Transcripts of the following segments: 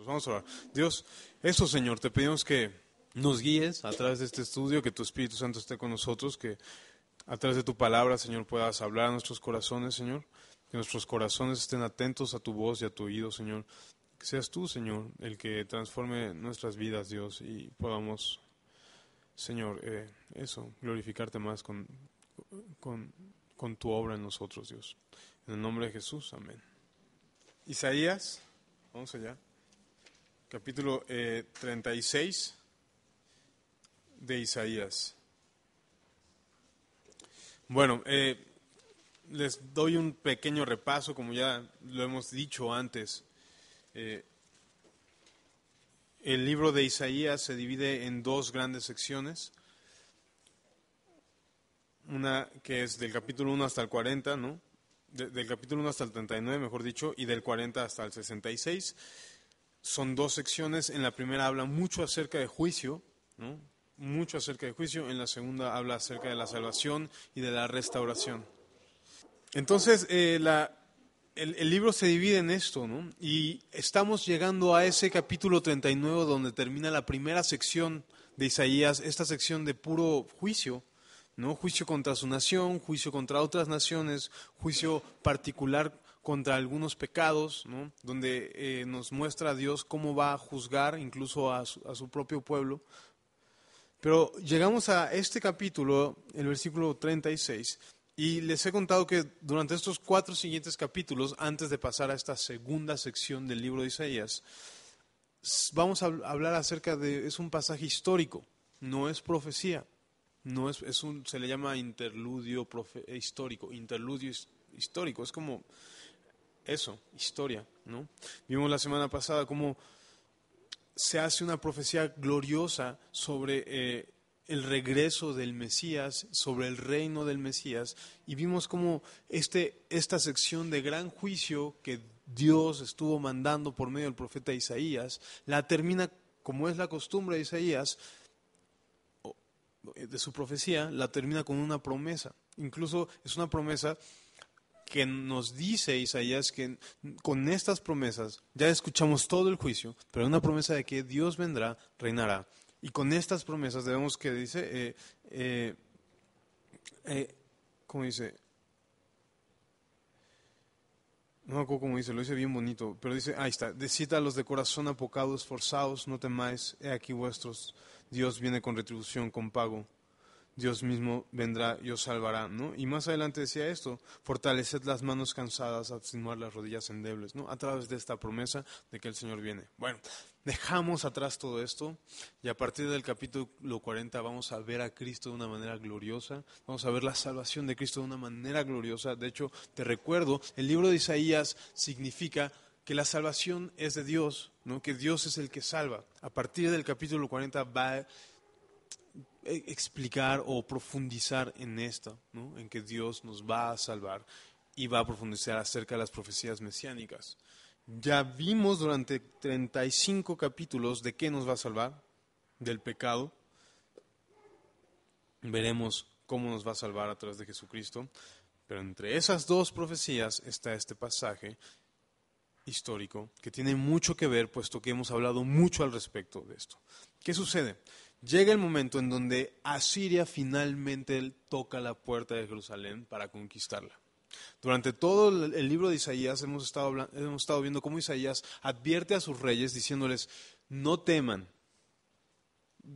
Vamos a orar. Dios, eso, Señor, te pedimos que nos guíes a través de este estudio, que tu Espíritu Santo esté con nosotros, que a través de tu palabra, Señor, puedas hablar a nuestros corazones, Señor, que nuestros corazones estén atentos a tu voz y a tu oído, Señor. Que seas tú, Señor, el que transforme nuestras vidas, Dios, y podamos, Señor, glorificarte más con tu obra en nosotros, Dios. En el nombre de Jesús, amén. Isaías, vamos allá, capítulo 36 de Isaías. Bueno, les doy un pequeño repaso, como ya lo hemos dicho antes. El libro de Isaías se divide en dos grandes secciones. Una que es del capítulo 1 hasta el 40, ¿no? Del capítulo 1 hasta el 39, mejor dicho, y del 40 hasta el 66. Son dos secciones. En la primera habla mucho acerca de juicio, ¿no? Mucho acerca de juicio. En la segunda habla acerca de la salvación y de la restauración. Entonces, el libro se divide en esto, ¿no? Y estamos llegando a ese capítulo 39 donde termina la primera sección de Isaías, esta sección de puro juicio, ¿no? Juicio contra su nación, juicio contra otras naciones, juicio particular contra algunos pecados, ¿no? Donde nos muestra a Dios cómo va a juzgar incluso a su propio pueblo. Pero llegamos a este capítulo, el versículo 36, y les he contado que durante estos 4 siguientes capítulos, antes de pasar a esta segunda sección del libro de Isaías, vamos a hablar acerca de, es un pasaje histórico, no es profecía. No se le llama interludio histórico, interludio histórico, es como eso, historia, ¿no? Vimos la semana pasada cómo se hace una profecía gloriosa sobre el regreso del Mesías, sobre el reino del Mesías, y vimos cómo esta sección de gran juicio que Dios estuvo mandando por medio del profeta Isaías, la termina, como es la costumbre de Isaías, de su profecía, la termina con una promesa. Incluso es una promesa que nos dice Isaías que con estas promesas, ya escuchamos todo el juicio, pero hay una promesa de que Dios vendrá, reinará. Y con estas promesas debemos que dice, ¿cómo dice? No me acuerdo cómo dice, lo dice bien bonito, pero dice, ahí está, decid a los de corazón apocado, esforzados, no temáis, he aquí vuestros, Dios viene con retribución, con pago. Dios mismo vendrá y os salvará, ¿no? Y más adelante decía esto, fortaleced las manos cansadas, afirmar las rodillas endebles, ¿no? A través de esta promesa de que el Señor viene. Bueno, dejamos atrás todo esto y a partir del capítulo 40 vamos a ver a Cristo de una manera gloriosa, vamos a ver la salvación de Cristo de una manera gloriosa. De hecho, te recuerdo, el libro de Isaías significa que la salvación es de Dios, ¿no? Que Dios es el que salva. A partir del capítulo 40 va a explicar o profundizar en esto, ¿no? En que Dios nos va a salvar y va a profundizar acerca de las profecías mesiánicas. Ya vimos durante 35 capítulos de qué nos va a salvar, del pecado. Veremos cómo nos va a salvar a través de Jesucristo, pero entre esas dos profecías está este pasaje histórico que tiene mucho que ver, puesto que hemos hablado mucho al respecto de esto. ¿Qué sucede? Llega el momento en donde Asiria finalmente toca la puerta de Jerusalén para conquistarla. Durante todo el libro de Isaías hemos estado viendo cómo Isaías advierte a sus reyes diciéndoles, no teman,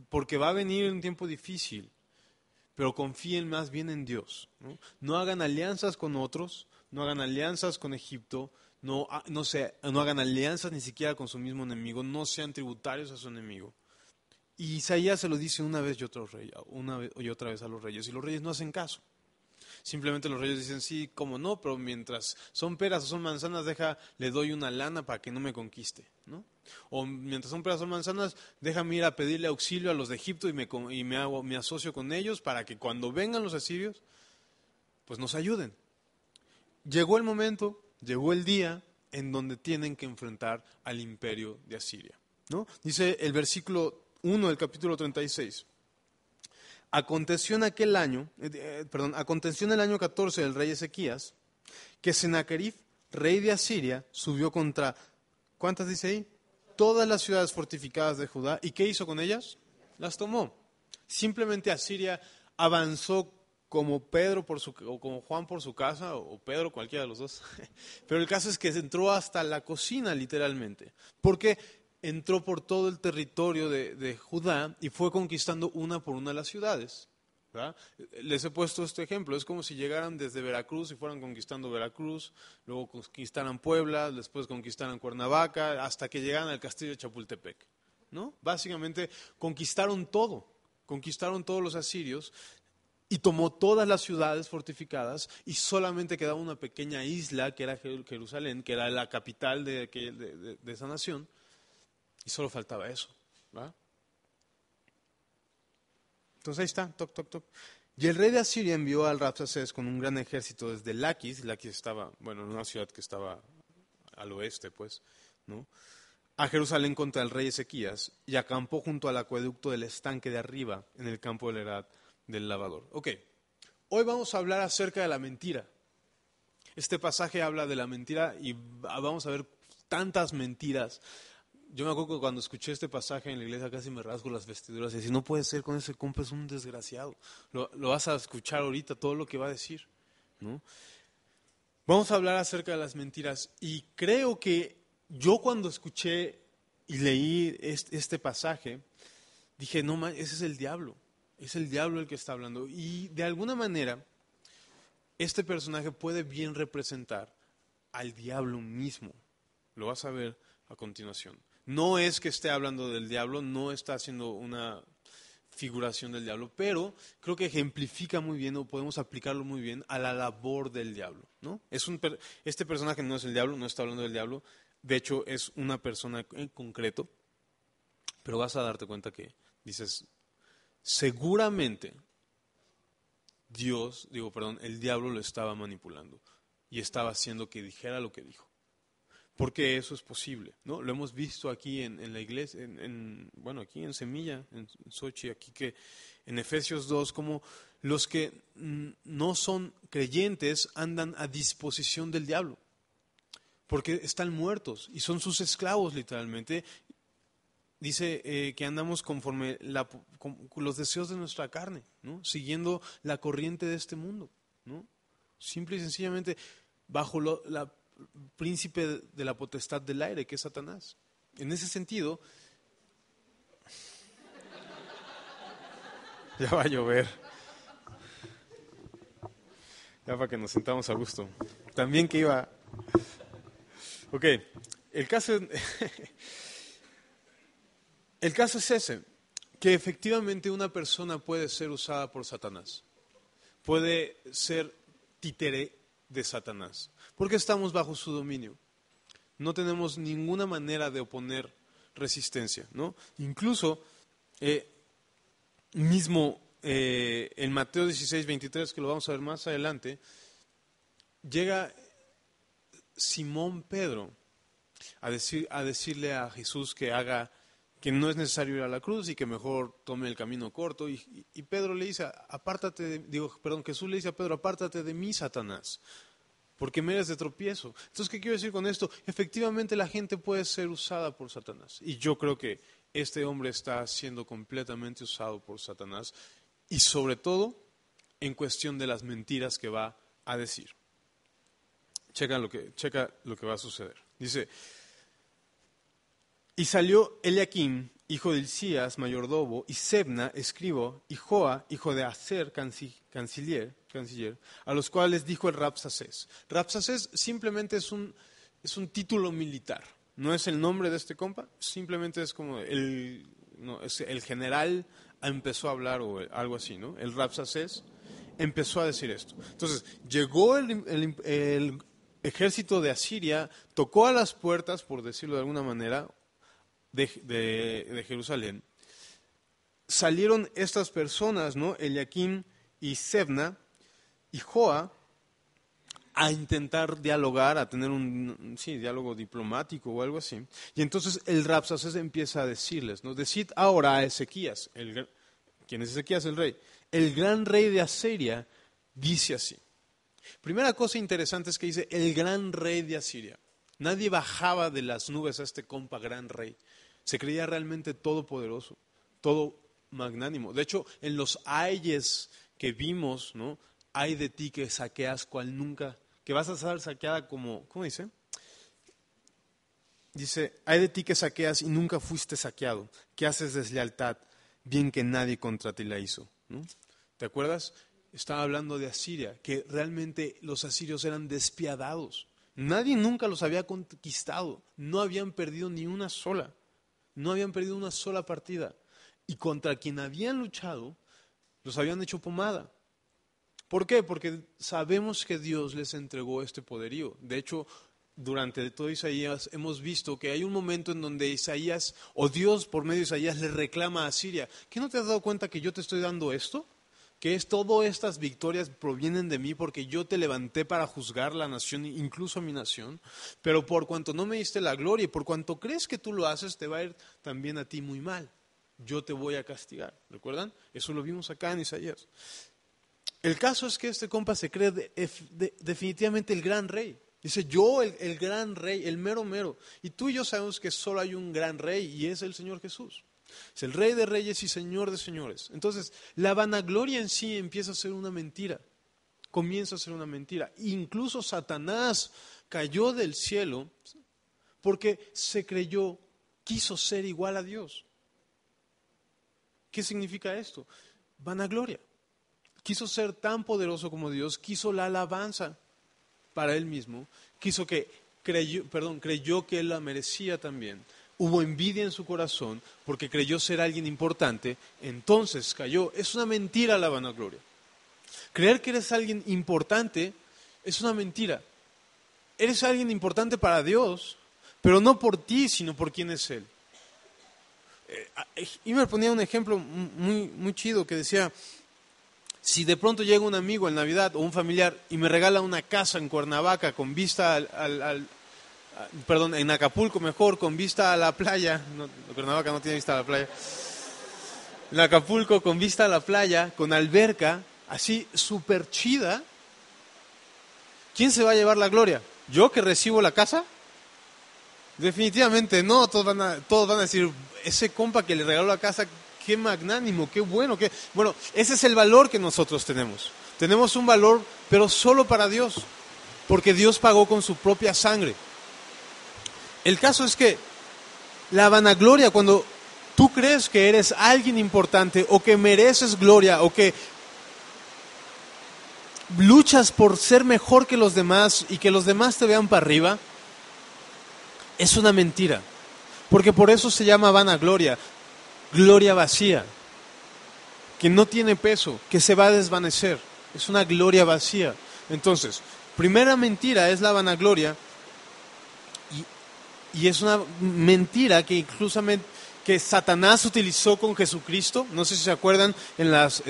porque va a venir un tiempo difícil, pero confíen más bien en Dios. No hagan alianzas con otros, no hagan alianzas con Egipto, no hagan alianzas ni siquiera con su mismo enemigo, no sean tributarios a su enemigo. Y Isaías se lo dice una vez y otra vez a los reyes, y los reyes no hacen caso. Simplemente los reyes dicen, sí, cómo no, pero mientras son peras o son manzanas, le doy una lana para que no me conquiste, ¿no? O mientras son peras o son manzanas, déjame ir a pedirle auxilio a los de Egipto y me asocio con ellos para que cuando vengan los asirios, pues nos ayuden. Llegó el momento, llegó el día en donde tienen que enfrentar al imperio de Asiria, ¿no? Dice el versículo 1 del capítulo 36. Aconteció en el año 14 del rey Ezequías, que Sennacherib, rey de Asiria, subió contra, ¿cuántas dice ahí? todas las ciudades fortificadas de Judá. ¿Y qué hizo con ellas? Las tomó. Simplemente Asiria avanzó como Pedro o como Juan por su casa, o Pedro, cualquiera de los dos. Pero el caso es que entró hasta la cocina, literalmente. Porque entró por todo el territorio de Judá y fue conquistando una por una las ciudades. ¿Verdad? Les he puesto este ejemplo, es como si llegaran desde Veracruz y fueran conquistando Veracruz, luego conquistaran Puebla, después conquistaran Cuernavaca, hasta que llegaran al castillo de Chapultepec, ¿no? Básicamente conquistaron todos los asirios y tomó todas las ciudades fortificadas y solamente quedaba una pequeña isla que era Jerusalén, que era la capital de esa nación, y solo faltaba eso, ¿verdad? Entonces ahí está, toc, toc, toc. Y el rey de Asiria envió al Rabsaces con un gran ejército desde Laquis estaba, en una ciudad que estaba al oeste, pues, ¿no? A Jerusalén contra el rey Ezequías y acampó junto al acueducto del estanque de arriba, en el campo de la edad del lavador. Ok, hoy vamos a hablar acerca de la mentira. Este pasaje habla de la mentira y vamos a ver tantas mentiras. Yo me acuerdo que cuando escuché este pasaje en la iglesia casi me rasgo las vestiduras y decía, no puede ser, con ese compa es un desgraciado. Lo vas a escuchar ahorita, todo lo que va a decir, ¿no? Vamos a hablar acerca de las mentiras y creo que yo cuando escuché y leí este pasaje, dije, no, ese es el diablo el que está hablando. Y de alguna manera, este personaje puede bien representar al diablo mismo. Lo vas a ver a continuación. No es que esté hablando del diablo, no está haciendo una figuración del diablo, pero creo que ejemplifica muy bien o podemos aplicarlo muy bien a la labor del diablo, ¿no? Este personaje no es el diablo, no está hablando del diablo, de hecho es una persona en concreto, pero vas a darte cuenta que dices, seguramente el diablo lo estaba manipulando y estaba haciendo que dijera lo que dijo. Porque eso es posible, ¿no? Lo hemos visto aquí en la iglesia, aquí en Semilla, en Sochi, aquí que en Efesios 2, como los que no son creyentes andan a disposición del diablo, porque están muertos y son sus esclavos literalmente. Dice que andamos conforme con los deseos de nuestra carne, ¿no? Siguiendo la corriente de este mundo, ¿no? Simple y sencillamente bajo la príncipe de la potestad del aire, que es Satanás. En ese sentido, ya va a llover, ya para que nos sentamos a gusto. También que iba... Ok, el caso es ese, que efectivamente una persona puede ser usada por Satanás, puede ser títere de Satanás, porque estamos bajo su dominio. No tenemos ninguna manera de oponer resistencia, ¿no? Incluso, en Mateo 16, 23, que lo vamos a ver más adelante, llega Simón Pedro a decirle a Jesús que no es necesario ir a la cruz y que mejor tome el camino corto. Y Pedro le dice, Jesús le dice a Pedro, apártate de mí, Satanás, porque me eres de tropiezo. Entonces, ¿qué quiero decir con esto? Efectivamente la gente puede ser usada por Satanás. Y yo creo que este hombre está siendo completamente usado por Satanás y sobre todo en cuestión de las mentiras que va a decir. Checa lo que va a suceder. Dice, y salió Eliakim, hijo de Hilcías, mayordomo, y Sebna, escriba, y Joa, hijo de Aser, canciller, a los cuales dijo el Rabsaces. Rabsaces simplemente es un título militar, no es el nombre de este compa, simplemente es como el general empezó a hablar o algo así, ¿no? El Rabsaces empezó a decir esto. Entonces, llegó el ejército de Asiria, tocó a las puertas, por decirlo de alguna manera, de Jerusalén. Salieron estas personas, ¿no? Eliakim y Sebna y Joa, a intentar dialogar, a tener un diálogo diplomático o algo así. Y entonces el Rabsaces empieza a decirles, ¿no? Decid ahora a Ezequías, ¿quién es Ezequías? El rey. El gran rey de Asiria dice así. Primera cosa interesante es que dice el gran rey de Asiria. Nadie bajaba de las nubes a este compa gran rey. Se creía realmente todopoderoso, todo magnánimo. De hecho, en los ayes que vimos, ¿no? Ay de ti que saqueas cual nunca, que vas a ser saqueada como, ¿cómo dice? Dice, ay de ti que saqueas y nunca fuiste saqueado, que haces deslealtad, bien que nadie contra ti la hizo, ¿no? ¿Te acuerdas? Estaba hablando de Asiria, que realmente los asirios eran despiadados. Nadie nunca los había conquistado, no habían perdido ni una sola, no habían perdido una sola partida. Y contra quien habían luchado, los habían hecho pomada. ¿Por qué? Porque sabemos que Dios les entregó este poderío. De hecho, durante todo Isaías hemos visto que hay un momento en donde Isaías, o Dios por medio de Isaías, le reclama a Asiria. ¿Qué no te has dado cuenta que yo te estoy dando esto? Que todas estas victorias provienen de mí porque yo te levanté para juzgar la nación, incluso a mi nación. Pero por cuanto no me diste la gloria y por cuanto crees que tú lo haces, te va a ir también a ti muy mal. Yo te voy a castigar. ¿Recuerdan? Eso lo vimos acá en Isaías. El caso es que este compa se cree definitivamente el gran rey. Dice, yo el gran rey, el mero mero. Y tú y yo sabemos que solo hay un gran rey y es el Señor Jesús. Es el Rey de Reyes y Señor de Señores. Entonces, la vanagloria en sí empieza a ser una mentira. Comienza a ser una mentira. Incluso Satanás cayó del cielo porque se creyó, quiso ser igual a Dios. ¿Qué significa esto? Vanagloria. Quiso ser tan poderoso como Dios, quiso la alabanza para él mismo, creyó que él la merecía también. Hubo envidia en su corazón porque creyó ser alguien importante, entonces cayó. Es una mentira la vanagloria. Creer que eres alguien importante es una mentira. Eres alguien importante para Dios, pero no por ti, sino por quién es Él. Y me ponía un ejemplo muy chido que decía, si de pronto llega un amigo en Navidad o un familiar y me regala una casa en Cuernavaca con vista en Acapulco mejor, con vista a la playa, no, Cuernavaca no tiene vista a la playa, en Acapulco con vista a la playa, con alberca, así súper chida, ¿quién se va a llevar la gloria? ¿Yo que recibo la casa? Definitivamente no, todos van a decir, ese compa que le regaló la casa, qué magnánimo, qué bueno, bueno, ese es el valor que nosotros tenemos. Tenemos un valor, pero solo para Dios, porque Dios pagó con su propia sangre. El caso es que la vanagloria, cuando tú crees que eres alguien importante o que mereces gloria o que luchas por ser mejor que los demás y que los demás te vean para arriba, es una mentira. Porque por eso se llama vanagloria, gloria vacía, que no tiene peso, que se va a desvanecer. Es una gloria vacía. Entonces, primera mentira es la vanagloria. Y es una mentira que incluso que Satanás utilizó con Jesucristo. No sé si se acuerdan en las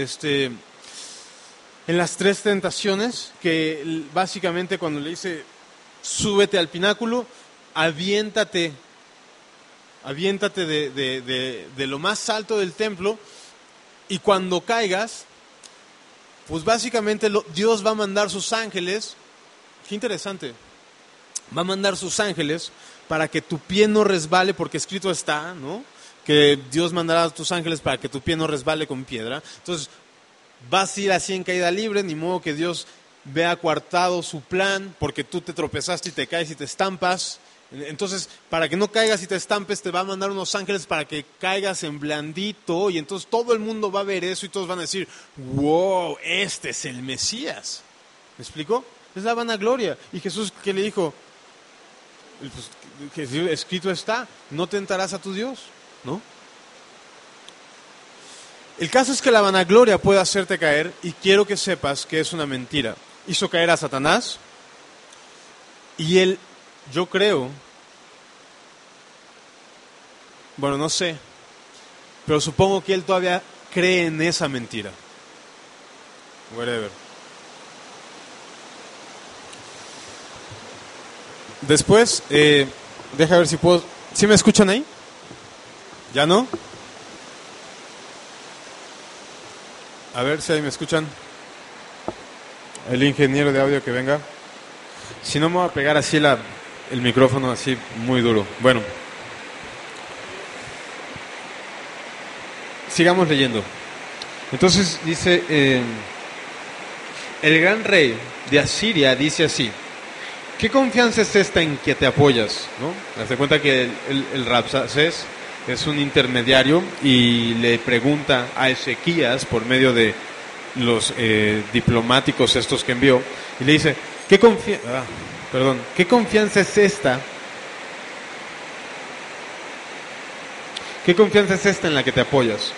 3 tentaciones, que básicamente cuando le dice, súbete al pináculo, aviéntate de lo más alto del templo, y cuando caigas, pues básicamente Dios va a mandar sus ángeles. Qué interesante. Va a mandar sus ángeles para que tu pie no resbale, porque escrito está, ¿no? Que Dios mandará a tus ángeles para que tu pie no resbale con piedra. Entonces, vas a ir así en caída libre, ni modo que Dios vea coartado su plan, porque tú te tropezaste y te caes y te estampas. Entonces, para que no caigas y te estampes, te va a mandar unos ángeles para que caigas en blandito, y entonces todo el mundo va a ver eso y todos van a decir, wow, este es el Mesías. ¿Me explico? Es la vanagloria. Y Jesús, ¿qué le dijo? Pues, que escrito está, no tentarás a tu Dios, ¿no? El caso es que la vanagloria puede hacerte caer, y quiero que sepas que es una mentira. Hizo caer a Satanás, y él, yo creo, bueno, no sé, pero supongo que él todavía cree en esa mentira. Whatever. Después, deja ver si puedo. ¿Sí me escuchan ahí? ¿Ya no? A ver si ahí me escuchan. El ingeniero de audio que venga. Si no, me voy a pegar así el micrófono así muy duro. Bueno, sigamos leyendo. Entonces dice, el gran rey de Asiria dice así: ¿qué confianza es esta en que te apoyas? ¿No? Hazte cuenta que el Rabsacés es un intermediario y le pregunta a Ezequías por medio de los diplomáticos estos que envió, y le dice, ¿qué confianza es esta? ¿Qué confianza es esta en la que te apoyas?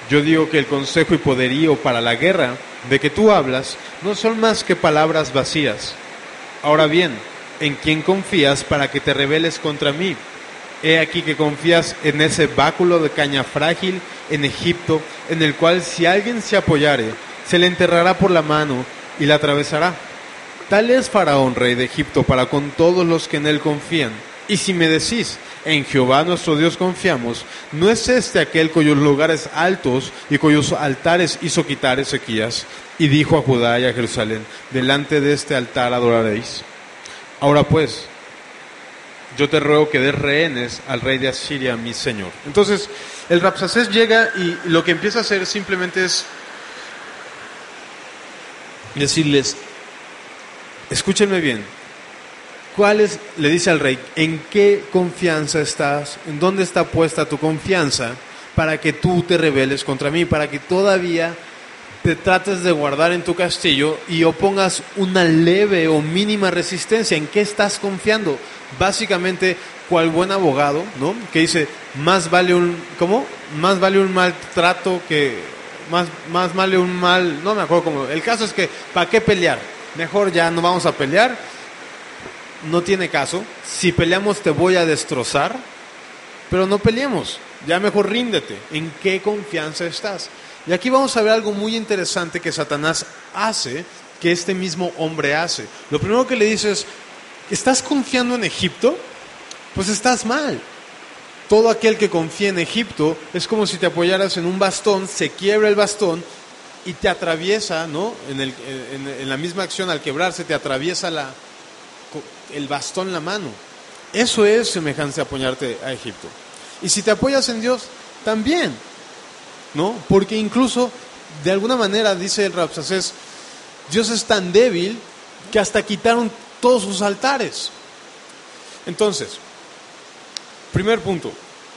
Yo digo que el consejo y poderío para la guerra de que tú hablas no son más que palabras vacías. Ahora bien, ¿en quién confías para que te rebeles contra mí? He aquí que confías en ese báculo de caña frágil en Egipto, en el cual si alguien se apoyare, se le enterrará por la mano y la atravesará. Tal es Faraón, rey de Egipto, para con todos los que en él confían. Y si me decís, en Jehová nuestro Dios confiamos, ¿no es este aquel cuyos lugares altos y cuyos altares hizo quitar Ezequías? Y dijo a Judá y a Jerusalén, delante de este altar adoraréis. Ahora pues, yo te ruego que des rehenes al rey de Asiria, mi señor. Entonces, el Rabsacés llega y lo que empieza a hacer simplemente es decirles, escúchenme bien, le dice al rey, ¿en qué confianza estás? ¿En dónde está puesta tu confianza para que tú te rebeles contra mí? Para que todavía te trates de guardar en tu castillo y opongas una leve o mínima resistencia. ¿En qué estás confiando? Básicamente, cual buen abogado, ¿no? Que dice, más vale un maltrato que más vale un mal, no me acuerdo cómo. El caso es que, ¿para qué pelear? Mejor ya no vamos a pelear. No tiene caso. Si peleamos te voy a destrozar, pero no peleemos. Ya mejor ríndete. ¿En qué confianza estás? Y aquí vamos a ver algo muy interesante que Satanás hace, que este mismo hombre hace. Lo primero que le dice es, ¿estás confiando en Egipto? Pues estás mal. Todo aquel que confía en Egipto es como si te apoyaras en un bastón, se quiebra el bastón y te atraviesa, ¿no? En la misma acción, al quebrarse, te atraviesa el bastón en la mano. Eso es semejante a apoyarte a Egipto. Y si te apoyas en Dios, también, ¿no? Porque incluso, de alguna manera, dice el Rabsacés, Dios es tan débil que hasta quitaron todos sus altares. Entonces, primer punto,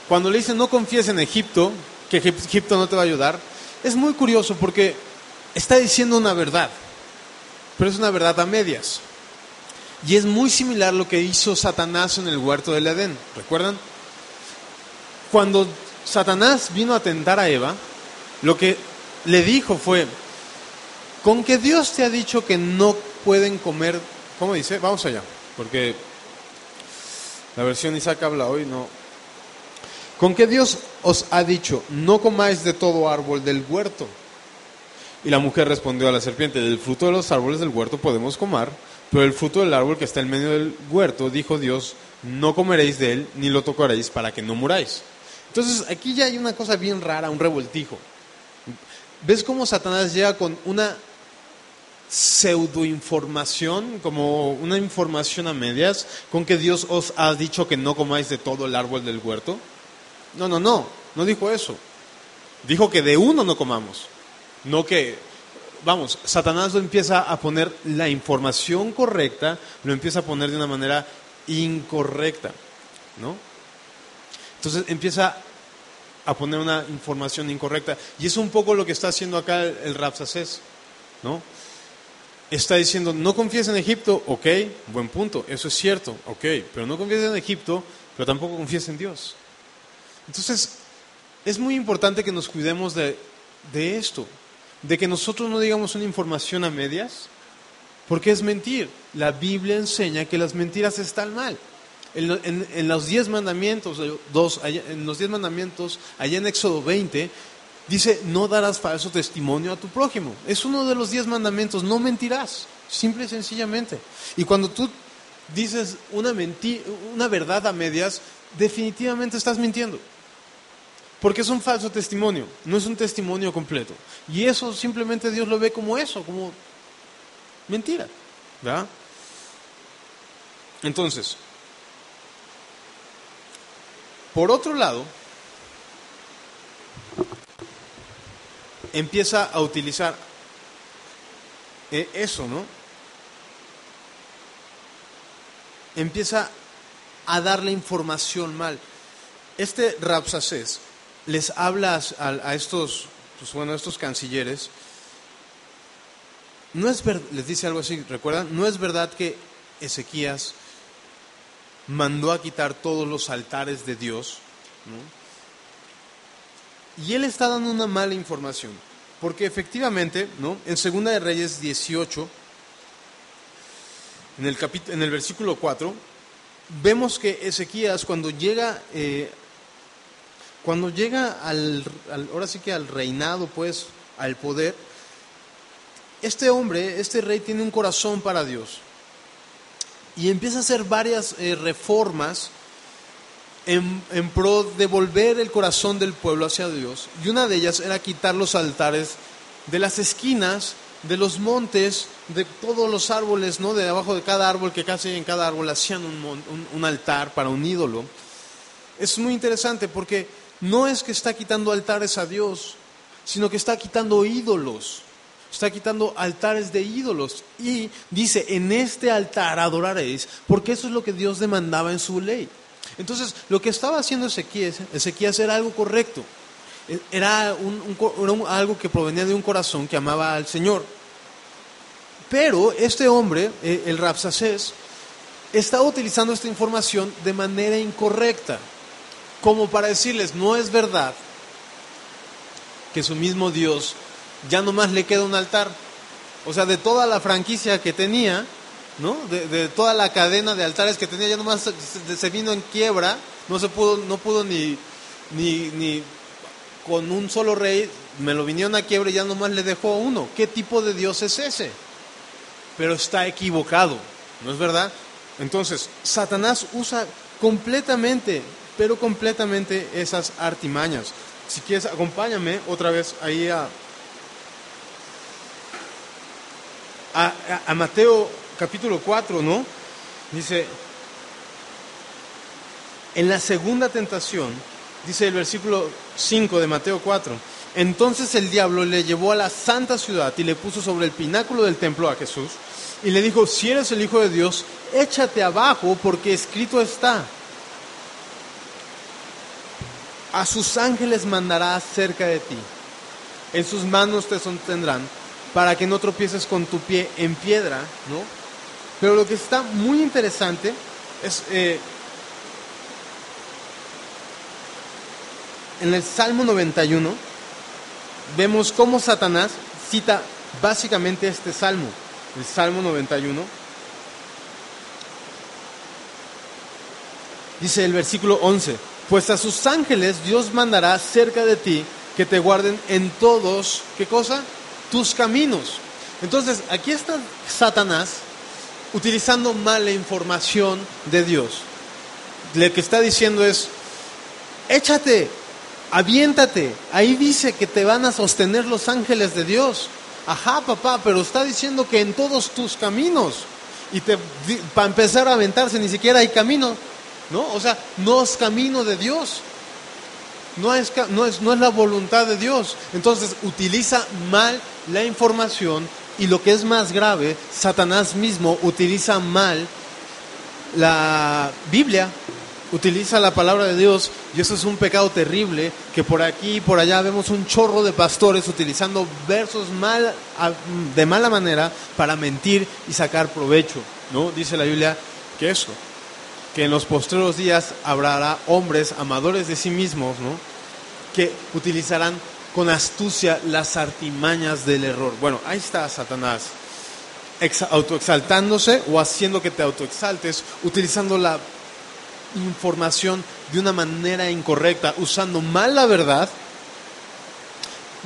cuando le dicen no confíes en Egipto, que Egipto no te va a ayudar, es muy curioso porque está diciendo una verdad, pero es una verdad a medias. Y es muy similar a lo que hizo Satanás en el huerto del Edén. ¿Recuerdan? Cuando Satanás vino a tentar a Eva, lo que le dijo fue, con que Dios te ha dicho que no pueden comer, ¿cómo dice? Vamos allá, porque la versión Isaac habla hoy, no. Con que Dios os ha dicho, no comáis de todo árbol del huerto. Y la mujer respondió a la serpiente, del fruto de los árboles del huerto podemos comer, pero el fruto del árbol que está en medio del huerto, dijo Dios, no comeréis de él, ni lo tocaréis para que no muráis. Entonces, aquí ya hay una cosa bien rara, un revoltijo. ¿Ves cómo Satanás llega con una pseudoinformación, como una información a medias, con que Dios os ha dicho que no comáis de todo el árbol del huerto? No dijo eso. Dijo que de uno no comamos. No que, vamos, Satanás lo empieza a poner la información correcta, lo empieza a poner de una manera incorrecta, ¿no? Entonces empieza a poner una información incorrecta. Y es un poco lo que está haciendo acá el Rabsacés, ¿no? Está diciendo, no confíes en Egipto, ok, buen punto, eso es cierto, ok, pero no confíes en Egipto, pero tampoco confíes en Dios. Entonces, es muy importante que nos cuidemos de esto, de que nosotros no digamos una información a medias, porque es mentir. La Biblia enseña que las mentiras están mal. En los 10 mandamientos, en los 10 mandamientos, allá en Éxodo 20, dice, no darás falso testimonio a tu prójimo. Es uno de los 10 mandamientos, no mentirás, simple y sencillamente. Y cuando tú dices una verdad a medias, definitivamente estás mintiendo. Porque es un falso testimonio, no es un testimonio completo. Y eso simplemente Dios lo ve como eso, como mentira, ¿verdad? Entonces, Por otro lado, empieza a utilizar eso, ¿no? Empieza a darle información mal. Este Rabsacés les habla a estos, estos cancilleres. Les dice algo así, ¿recuerdan? No es verdad que Ezequías mandó a quitar todos los altares de Dios, ¿no? Y él está dando una mala información, porque efectivamente, ¿no? En 2 de Reyes 18, en el versículo 4, vemos que Ezequías cuando llega ahora sí que al reinado, pues, al poder, este rey tiene un corazón para Dios y empieza a hacer varias reformas en pro de volver el corazón del pueblo hacia Dios, y una de ellas era quitar los altares de las esquinas, de los montes, de todos los árboles, ¿no? De abajo de cada árbol, que casi en cada árbol hacían un altar para un ídolo. Es muy interesante porque no es que está quitando altares a Dios, sino que está quitando ídolos. Está quitando altares de ídolos. Y dice, en este altar adoraréis, porque eso es lo que Dios demandaba en su ley. Entonces, lo que estaba haciendo Ezequías era algo correcto. Era algo que provenía de un corazón que amaba al Señor. Pero este hombre, el Rabsacés, estaba utilizando esta información de manera incorrecta, como para decirles, no es verdad que su mismo Dios ya nomás le queda un altar. O sea, de toda la franquicia que tenía, ¿no? De toda la cadena de altares que tenía, ya nomás se vino en quiebra. No pudo ni con un solo rey, me lo vinieron a quiebra y ya nomás le dejó uno. ¿Qué tipo de Dios es ese? Pero está equivocado, ¿no es verdad? Entonces, Satanás usa completamente esas artimañas. Si quieres, acompáñame otra vez ahí a Mateo capítulo 4, ¿no? Dice, en la segunda tentación, dice el versículo 5 de Mateo 4, entonces el diablo le llevó a la santa ciudad y le puso sobre el pináculo del templo a Jesús y le dijo, si eres el Hijo de Dios, échate abajo porque escrito está, a sus ángeles mandará cerca de ti, en sus manos te sostendrán para que no tropieces con tu pie en piedra, ¿no? Pero lo que está muy interesante es en el Salmo 91 vemos cómo Satanás cita básicamente este salmo, el Salmo 91. Dice el versículo 11, pues a sus ángeles Dios mandará cerca de ti que te guarden en todos, ¿qué cosa? Tus caminos. Entonces, aquí está Satanás utilizando mal la información de Dios. Lo que está diciendo es, échate, aviéntate, ahí dice que te van a sostener los ángeles de Dios. Ajá, papá, pero está diciendo que en todos tus caminos. Y para empezar a aventarse ni siquiera hay camino, ¿no? O sea, no es camino de Dios. No es la voluntad de Dios. Entonces utiliza mal la información y lo que es más grave, Satanás mismo utiliza mal la Biblia, utiliza la palabra de Dios, y eso es un pecado terrible, que por aquí y por allá vemos un chorro de pastores utilizando versos de mala manera para mentir y sacar provecho, ¿no? Dice la Biblia que en los postreros días habrá hombres amadores de sí mismos, ¿no? Que utilizarán con astucia las artimañas del error. Bueno, ahí está Satanás, autoexaltándose o haciendo que te autoexaltes, utilizando la información de una manera incorrecta, usando mal la verdad,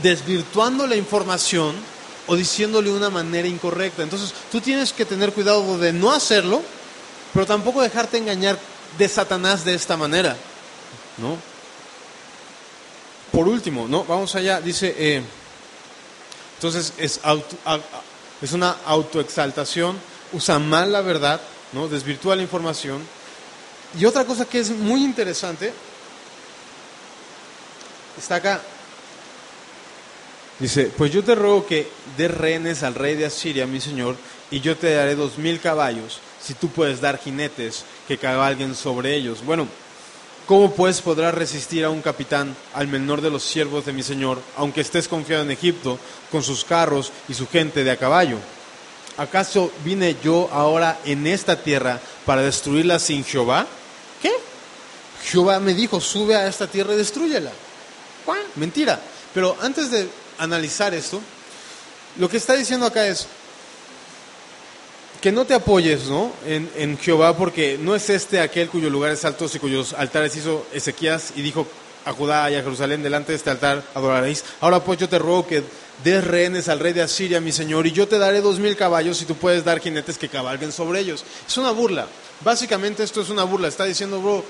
desvirtuando la información o diciéndole de una manera incorrecta. Entonces, tú tienes que tener cuidado de no hacerlo, pero tampoco dejarte engañar de Satanás de esta manera, ¿no? Por último, ¿no? Vamos allá, dice, entonces es una autoexaltación, usa mal la verdad, ¿no? Desvirtúa la información. Y otra cosa que es muy interesante Está acá. Dice, pues yo te ruego que des rehenes al rey de Asiria, mi señor, y yo te daré 2000 caballos, si tú puedes dar jinetes que cabalguen sobre ellos. Bueno, ¿cómo pues podrás resistir a un capitán, al menor de los siervos de mi señor, aunque estés confiado en Egipto, con sus carros y su gente de a caballo? ¿Acaso vine yo ahora en esta tierra para destruirla sin Jehová? ¿Qué? Jehová me dijo, sube a esta tierra y destrúyela. ¿Cuál? Mentira. Pero antes de analizar esto, lo que está diciendo acá es que no te apoyes, ¿no?, en Jehová, porque no es aquel cuyos lugares altos y cuyos altares hizo Ezequías y dijo a Judá y a Jerusalén, delante de este altar adoraréis. Ahora pues yo te ruego que des rehenes al rey de Asiria, mi señor, y yo te daré 2000 caballos y tú puedes dar jinetes que cabalguen sobre ellos. Es una burla. Básicamente esto es una burla. Está diciendo, bro,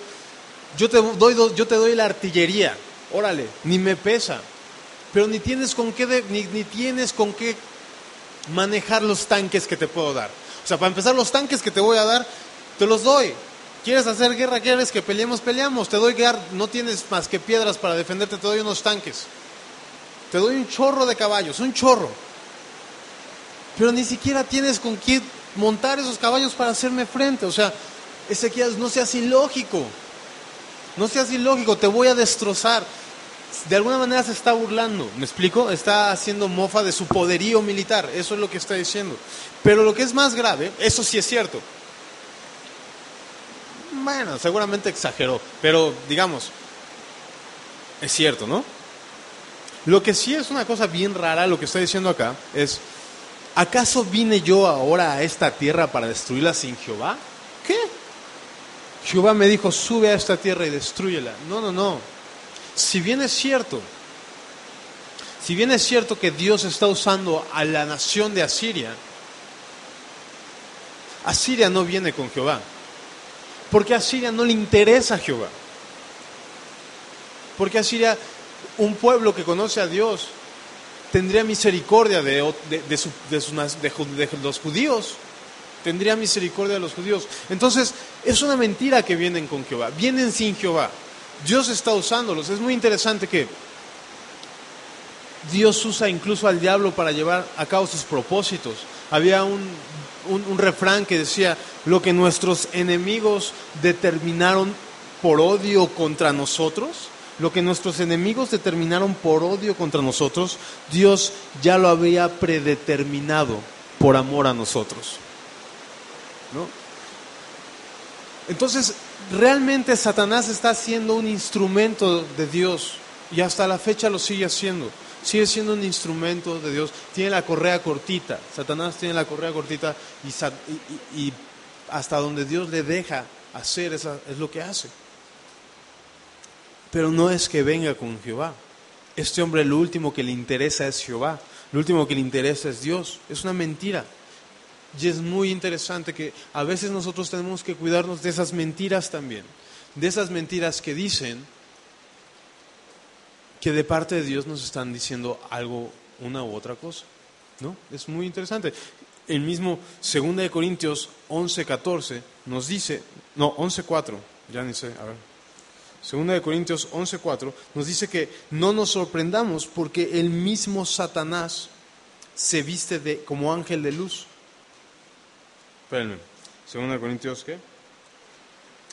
yo te doy la artillería, órale, ni me pesa, pero ni tienes con qué manejar los tanques que te puedo dar. O sea, para empezar, los tanques que te voy a dar, te los doy. ¿Quieres hacer guerra? ¿Quieres que peleemos? Peleamos. Te doy guerra, no tienes más que piedras para defenderte, te doy unos tanques. Te doy un chorro de caballos, un chorro. Pero ni siquiera tienes con qué montar esos caballos para hacerme frente. O sea, Ezequías, no seas ilógico. No seas ilógico, te voy a destrozar. De alguna manera se está burlando, ¿me explico? Está haciendo mofa de su poderío militar, eso es lo que está diciendo. Pero lo que es más grave, eso sí es cierto. Bueno, seguramente exageró, pero digamos, es cierto, ¿no? Lo que sí es una cosa bien rara, lo que está diciendo acá, es, ¿acaso vine yo ahora a esta tierra para destruirla sin Jehová? ¿Qué? Jehová me dijo, sube a esta tierra y destrúyela. No. Si bien es cierto que Dios está usando a la nación de Asiria, Asiria no viene con Jehová, porque a Asiria no le interesa a Jehová, porque Asiria, un pueblo que conoce a Dios, tendría misericordia de los judíos, tendría misericordia de los judíos. Entonces, es una mentira que vienen con Jehová, vienen sin Jehová. Dios está usándolos. Es muy interesante que Dios usa incluso al diablo para llevar a cabo sus propósitos. Había un refrán que decía, lo que nuestros enemigos determinaron por odio contra nosotros, Dios ya lo había predeterminado por amor a nosotros, ¿no? Entonces, realmente Satanás está siendo un instrumento de Dios y hasta la fecha lo sigue haciendo. Sigue siendo un instrumento de Dios. Tiene la correa cortita. Satanás tiene la correa cortita y hasta donde Dios le deja hacer es lo que hace. Pero no es que venga con Jehová. Este hombre lo último que le interesa es Jehová. Lo último que le interesa es Dios. Es una mentira. Y es muy interesante que a veces nosotros tenemos que cuidarnos de esas mentiras también, de esas mentiras que dicen que de parte de Dios nos están diciendo algo, una u otra cosa, ¿no? Es muy interesante. El mismo 2 Corintios 11:14 nos dice, no, 11:4, ya ni sé, a ver. 2 Corintios 11:4 nos dice que no nos sorprendamos porque el mismo Satanás se viste como ángel de luz. Espérenme, 2 Corintios, ¿qué?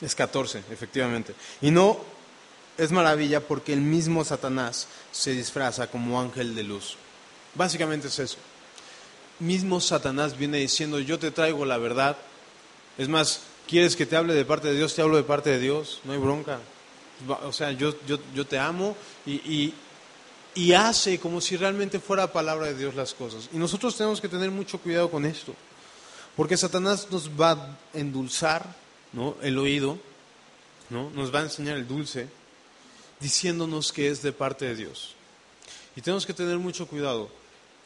Es 14, efectivamente. Y no es maravilla porque el mismo Satanás se disfraza como ángel de luz. Básicamente es eso. Mismo Satanás viene diciendo, yo te traigo la verdad. Es más, ¿quieres que te hable de parte de Dios? Te hablo de parte de Dios, no hay bronca. O sea, yo te amo y hace como si realmente fuera palabra de Dios las cosas. Y nosotros tenemos que tener mucho cuidado con esto. Porque Satanás nos va a endulzar, ¿no?, el oído, ¿no?, nos va a enseñar el dulce, diciéndonos que es de parte de Dios. Y tenemos que tener mucho cuidado,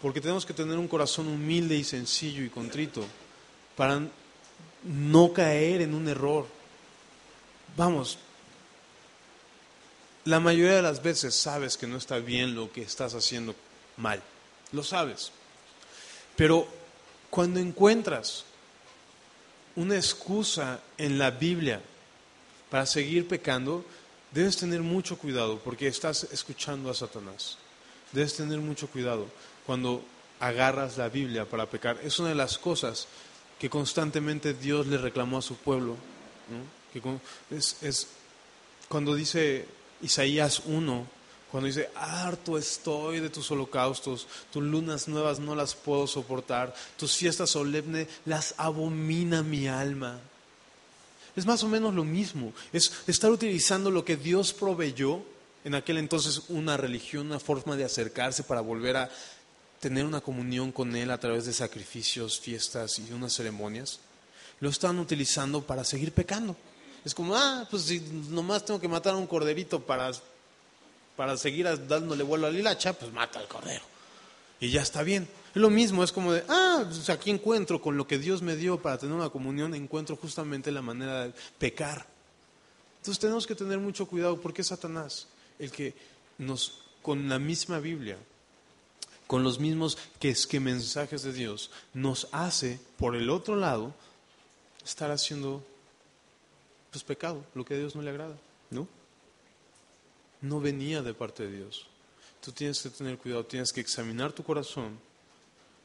porque tenemos que tener un corazón humilde y sencillo y contrito para no caer en un error. Vamos, la mayoría de las veces sabes que no está bien lo que estás haciendo mal, lo sabes, pero cuando encuentras una excusa en la Biblia para seguir pecando, Debes tener mucho cuidado porque estás escuchando a Satanás. Debes tener mucho cuidado cuando agarras la Biblia para pecar. Es una de las cosas que constantemente Dios le reclamó a su pueblo, ¿no? Es cuando dice Isaías 1, cuando dice, harto estoy de tus holocaustos, tus lunas nuevas no las puedo soportar, tus fiestas solemnes las abomina mi alma. Es más o menos lo mismo, es estar utilizando lo que Dios proveyó, en aquel entonces una religión, una forma de acercarse para volver a tener una comunión con Él a través de sacrificios, fiestas y unas ceremonias. Lo están utilizando para seguir pecando. Es como, pues si nomás tengo que matar a un corderito para seguir dándole vuelo a la hilacha, pues mata al cordero. Y ya está bien. Es lo mismo, es como de, pues aquí encuentro con lo que Dios me dio para tener una comunión, encuentro justamente la manera de pecar. Entonces tenemos que tener mucho cuidado porque es Satanás el que con la misma Biblia, con los mismos que mensajes de Dios, nos hace, por el otro lado, estar haciendo pues pecado, lo que a Dios no le agrada, ¿no? No venía de parte de Dios. Tú tienes que tener cuidado, tienes que examinar tu corazón,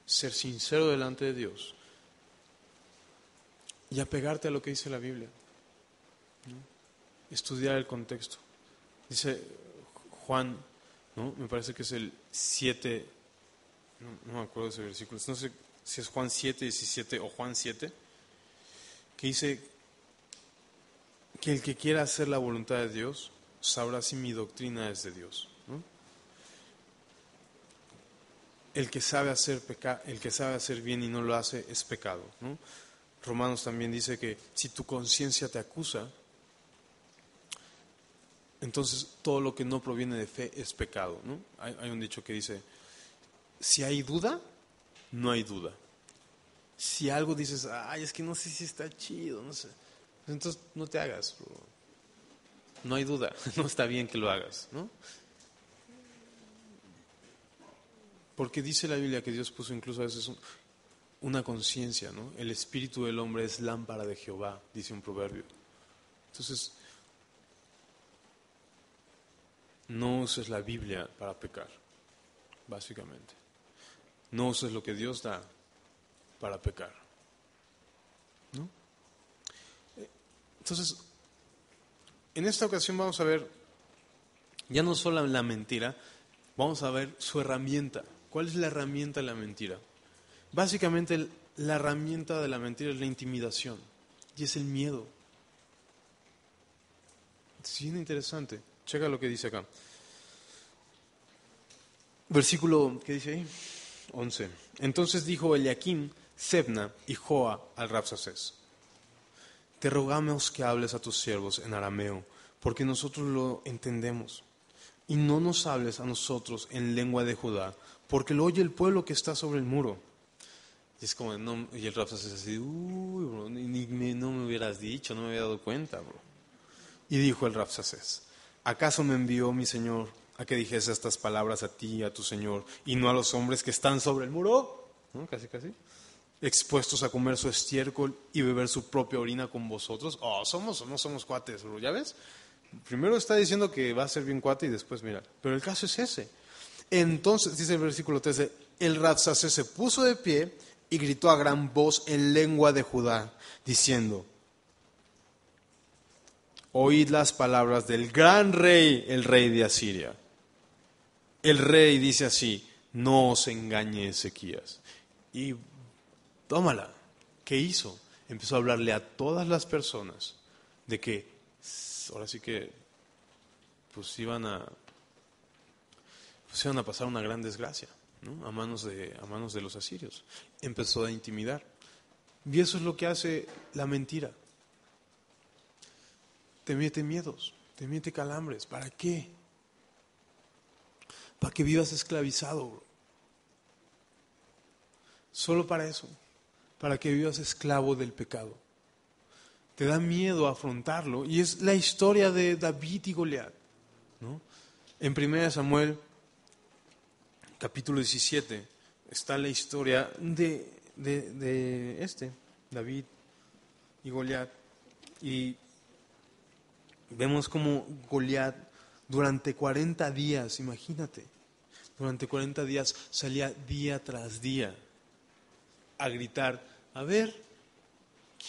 ser sincero delante de Dios y apegarte a lo que dice la Biblia, ¿no? Estudiar el contexto. Dice Juan, ¿no? Me parece que es el 7, no me acuerdo de ese versículo, no sé si es Juan 7:17 o Juan 7, que dice que el que quiera hacer la voluntad de Dios sabrá si mi doctrina es de Dios, ¿no? El que sabe hacer bien y no lo hace es pecado, ¿no? Romanos también dice que si tu conciencia te acusa, entonces todo lo que no proviene de fe es pecado, ¿no? Hay un dicho que dice, si hay duda, no hay duda. Si algo dices, es que no sé si está chido, no sé, entonces no te hagas, no hay duda, no está bien que lo hagas, ¿no? Porque dice la Biblia que Dios puso incluso a veces una conciencia, ¿no? El espíritu del hombre es lámpara de Jehová, dice un proverbio. Entonces, no uses la Biblia para pecar, básicamente. No uses lo que Dios da para pecar, ¿no? Entonces, en esta ocasión vamos a ver, ya no solo la mentira, vamos a ver su herramienta. ¿Cuál es la herramienta de la mentira? Básicamente, la herramienta de la mentira es la intimidación y es el miedo. Es bien interesante. Checa lo que dice acá. Versículo, ¿qué dice ahí? 11. Entonces dijo Eliaquim, Sebna y Joa al Rabsacés: te rogamos que hables a tus siervos en arameo, porque nosotros lo entendemos. Y no nos hables a nosotros en lengua de Judá, porque lo oye el pueblo que está sobre el muro. Y es como, no, y el Rabsacés así, bro, no me hubieras dicho, no me había dado cuenta, bro. Y dijo el Rabsacés: ¿acaso me envió mi señor a que dijese estas palabras a ti y a tu señor, y no a los hombres que están sobre el muro? ¿No? Casi. Expuestos a comer su estiércol y beber su propia orina con vosotros. No somos cuates, bro, ¿ya ves? Primero está diciendo que va a ser bien cuate y después mira. Pero el caso es ese. Entonces, dice el versículo 13, el Rabsacés se puso de pie y gritó a gran voz en lengua de Judá, diciendo: oíd las palabras del gran rey, el rey de Asiria. El rey dice así: no os engañe Ezequías. Y tómala. ¿Qué hizo? Empezó a hablarle a todas las personas de que ahora sí que pues iban a pasar una gran desgracia, ¿no? a manos de los asirios. Empezó a intimidar. Y eso es lo que hace la mentira. Te mete miedos, te mete calambres. ¿Para qué? Para que vivas esclavizado, bro. Solo para eso. Para que vivas esclavo del pecado. Te da miedo afrontarlo. Y es la historia de David y Goliat, ¿no? En 1 Samuel, capítulo 17, está la historia de David y Goliat. Y Vemos como Goliat durante 40 días, imagínate, durante 40 días salía día tras día a gritar, a ver,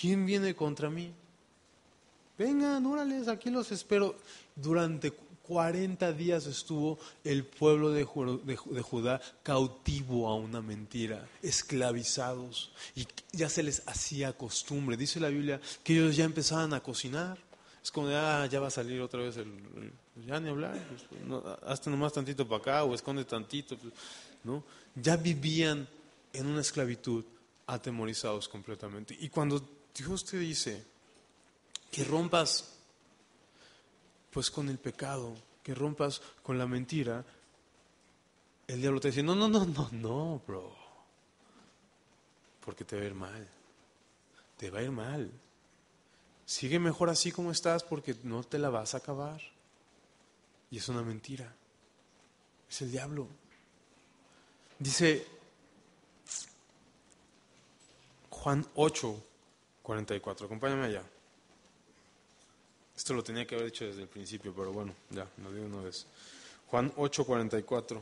¿quién viene contra mí? Vengan, órales, aquí los espero. Durante 40 días estuvo el pueblo de Judá cautivo a una mentira, esclavizados, y ya se les hacía costumbre. Dice la Biblia que ellos ya empezaban a cocinar. Es como de, ya va a salir otra vez ya ni hablar, pues, no, hazte nomás tantito para acá o esconde tantito, pues, ¿no? Ya vivían en una esclavitud atemorizados completamente. Y cuando Dios te dice que rompas pues con el pecado, que rompas con la mentira, el diablo te dice, no, bro, porque te va a ir mal, te va a ir mal. Sigue mejor así como estás porque no te la vas a acabar. Y es una mentira. Es el diablo. Dice Juan 8:44. Acompáñame allá. Esto lo tenía que haber hecho desde el principio, pero bueno, ya, lo digo una vez. Juan 8:44.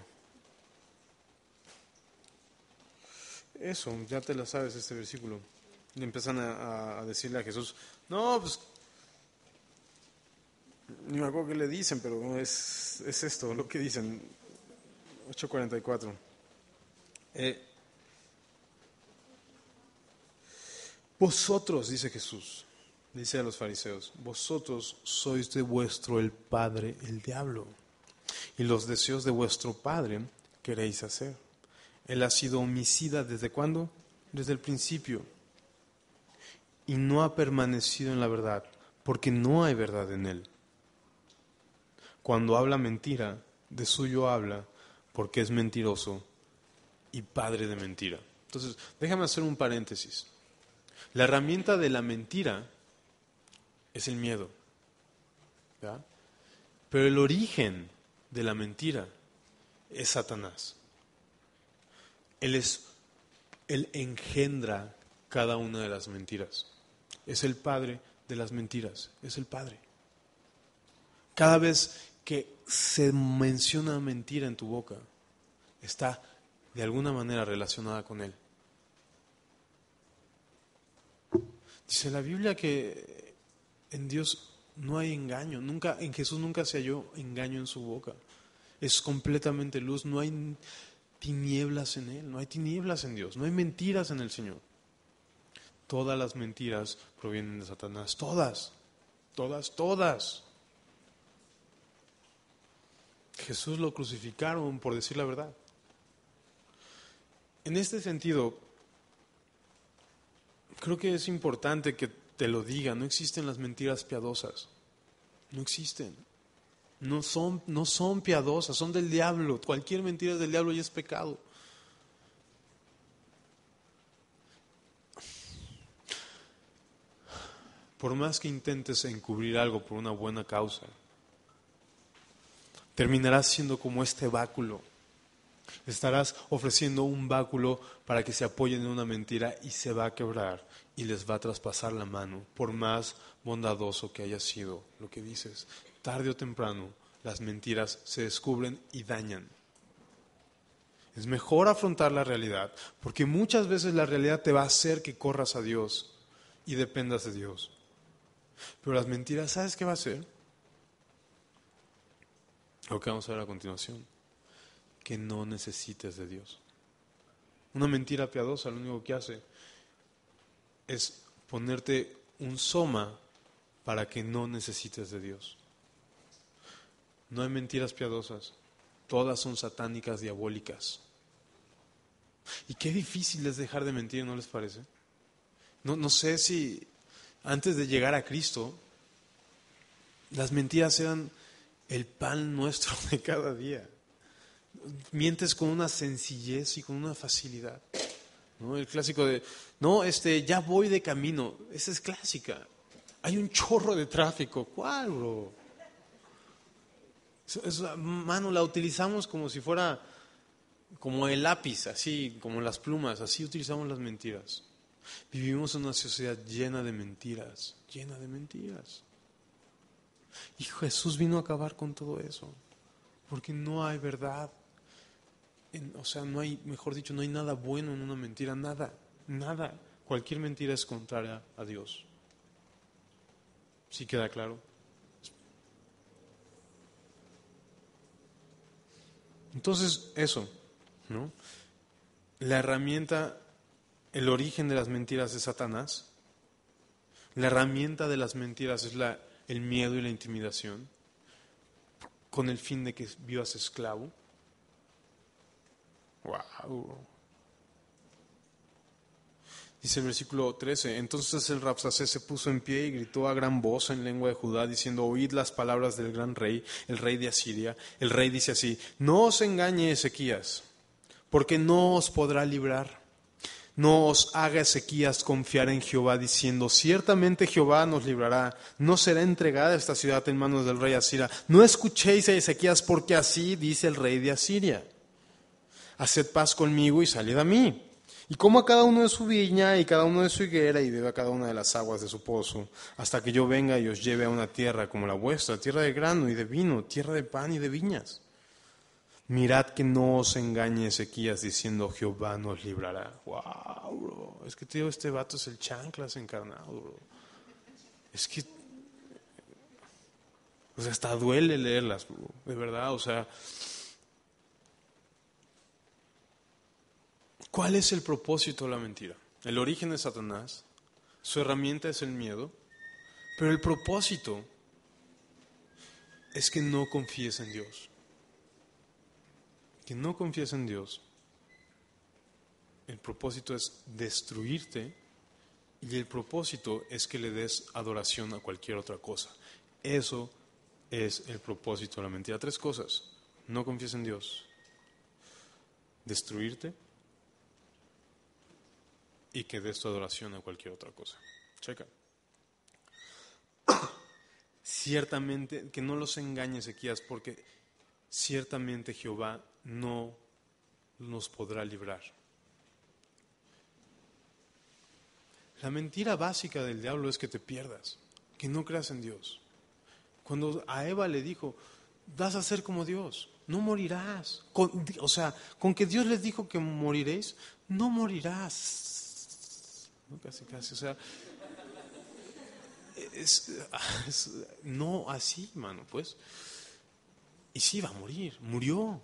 Eso, ya te la sabes este versículo. Y empiezan a decirle a Jesús, no, pues, ni me acuerdo qué le dicen, pero es esto lo que dicen. 8:44. Vosotros, dice Jesús, dice a los fariseos, vosotros sois de vuestro el padre, el diablo, y los deseos de vuestro padre queréis hacer. Él ha sido homicida ¿desde cuándo? Desde el principio. Y no ha permanecido en la verdad, porque no hay verdad en él. Cuando habla mentira, de suyo habla, porque es mentiroso y padre de mentira. Entonces, déjame hacer un paréntesis. La herramienta de la mentira es el miedo, ¿verdad? Pero el origen de la mentira es Satanás. Él engendra cada una de las mentiras. Es el padre de las mentiras, es el padre. Cada vez que se menciona mentira en tu boca, está de alguna manera relacionada con él. Dice la Biblia que en Dios no hay engaño, en Jesús nunca se halló engaño en su boca. Es completamente luz, no hay tinieblas en él, no hay tinieblas en Dios, no hay mentiras en el Señor. Todas las mentiras provienen de Satanás, todas. Jesús lo crucificaron por decir la verdad. En este sentido, creo que es importante que te lo diga, no existen las mentiras piadosas, no existen. No son piadosas, son del diablo. Cualquier mentira es del diablo y es pecado. Por más que intentes encubrir algo por una buena causa, terminarás siendo como este báculo. Estarás ofreciendo un báculo para que se apoyen en una mentira y se va a quebrar y les va a traspasar la mano, por más bondadoso que haya sido lo que dices. Tarde o temprano, las mentiras se descubren y dañan. Es mejor afrontar la realidad, porque muchas veces la realidad te va a hacer que corras a Dios y dependas de Dios. Pero las mentiras, ¿sabes qué va a hacer? Lo que vamos a ver a continuación, que no necesites de Dios. Una mentira piadosa lo único que hace es ponerte un soma para que no necesites de Dios. No hay mentiras piadosas, todas son satánicas, diabólicas. Y qué difícil es dejar de mentir, ¿no les parece? No sé si antes de llegar a Cristo, las mentiras eran el pan nuestro de cada día. Mientes con una sencillez y con una facilidad, ¿no? El clásico de, ya voy de camino, esa es clásica. Hay un chorro de tráfico, ¿cuál, bro? Mano, la utilizamos como si fuera como el lápiz, así, como las plumas, así utilizamos las mentiras. Vivimos en una sociedad llena de mentiras, llena de mentiras. Y Jesús vino a acabar con todo eso, porque no hay verdad. O sea, no hay, mejor dicho, no hay nada bueno en una mentira, nada, nada. Cualquier mentira es contraria a Dios. ¿Sí queda claro? Entonces, eso, ¿no? La herramienta, el origen de las mentiras es Satanás. La herramienta de las mentiras es el miedo y la intimidación, con el fin de que vivas esclavo. Wow. Dice el versículo 13, entonces el Rabsacés se puso en pie y gritó a gran voz en lengua de Judá, diciendo, oíd las palabras del gran rey, el rey de Asiria. El rey dice así, no os engañe Ezequías, porque no os podrá librar. No os haga Ezequías confiar en Jehová, diciendo, ciertamente Jehová nos librará, no será entregada esta ciudad en manos del rey Asiria. No escuchéis a Ezequías, porque así dice el rey de Asiria. Haced paz conmigo y salid a mí. Y coma cada uno de su viña y cada uno de su higuera y beba cada una de las aguas de su pozo, hasta que yo venga y os lleve a una tierra como la vuestra, tierra de grano y de vino, tierra de pan y de viñas. Mirad que no os engañe Ezequías diciendo Jehová nos librará. Wow, bro. Es que tío, este vato es el chanclas encarnado, bro. Es que, o sea, hasta duele leerlas, bro. De verdad, o sea. ¿Cuál es el propósito de la mentira? El origen de Satanás, su herramienta es el miedo, pero el propósito es que no confíes en Dios. Que no confíes en Dios. El propósito es destruirte y el propósito es que le des adoración a cualquier otra cosa. Eso es el propósito de la mentira. 3 cosas. No confíes en Dios. Destruirte. Y que des tu adoración a cualquier otra cosa. Checa. Ciertamente, que no los engañe Ezequías, porque ciertamente Jehová no nos podrá librar. La mentira básica del diablo es que te pierdas, que no creas en Dios. Cuando a Eva le dijo, vas a ser como Dios, no morirás. Con que Dios les dijo que moriréis, no morirás. ¿No? Casi, o sea, no así, mano, pues. Y sí, va a morir, murió.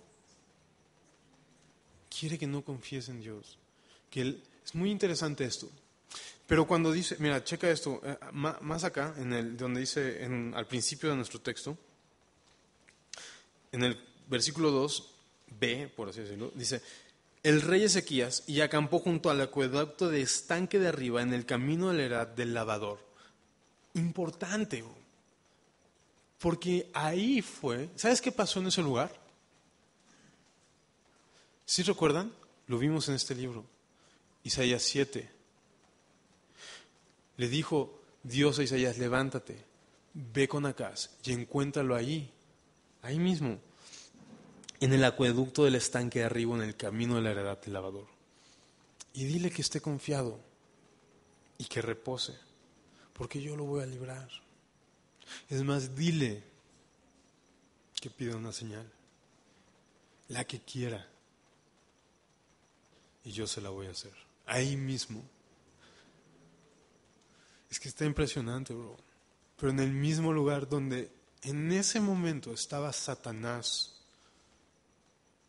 Quiere que no confíes en Dios. Es muy interesante esto. Pero cuando dice, mira, checa esto, más acá, donde dice, al principio de nuestro texto, en el versículo 2b, por así decirlo, dice, el rey Ezequías y acampó junto al acueducto de estanque de arriba en el camino de la edad del lavador. Importante, porque ahí fue, ¿sabes qué pasó en ese lugar? ¿Sí recuerdan? Lo vimos en este libro, Isaías 7. Le dijo Dios a Isaías, levántate, ve con Acaz y encuéntralo ahí mismo, en el acueducto del estanque de arriba, en el camino de la heredad del lavador. Y dile que esté confiado y que repose, porque yo lo voy a librar. Es más, dile que pida una señal, la que quiera, y yo se la voy a hacer, ahí mismo. Es que está impresionante, bro. Pero en el mismo lugar donde en ese momento estaba Satanás